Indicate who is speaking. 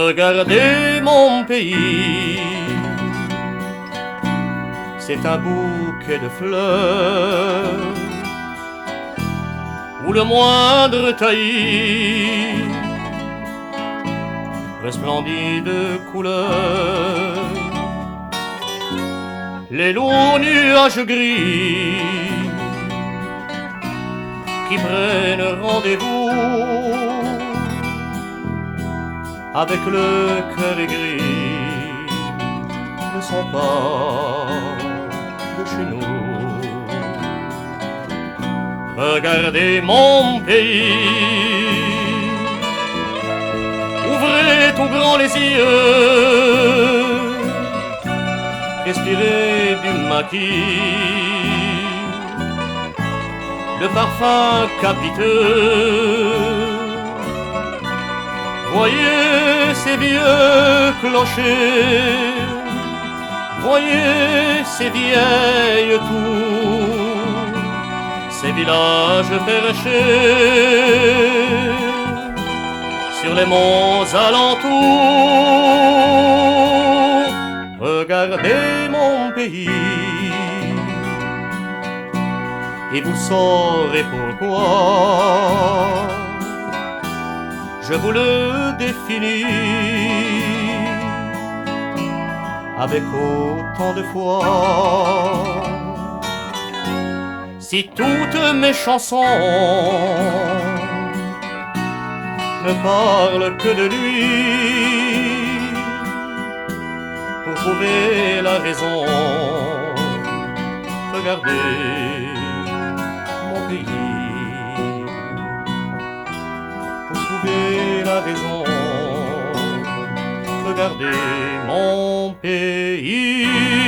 Speaker 1: Regardez mon pays, c'est un bouquet de fleurs où le moindre taillis resplendit de couleurs. Les lourds nuages gris qui prennent rendez-vous avec le cœur aigri ne sont pas de chez nous. Regardez mon pays, ouvrez tout grand les yeux, respirez du maquis, le parfum capiteux. Voyez ces vieux clochers, voyez ces vieilles tours, ces villages perchés sur les monts alentours. Regardez mon pays et vous saurez pourquoi je vous le définis avec autant de foi. Si toutes mes chansons ne parlent que de lui, pour trouver la raison, regardez mon pays. Pour trouver la raison, regardez mon pays.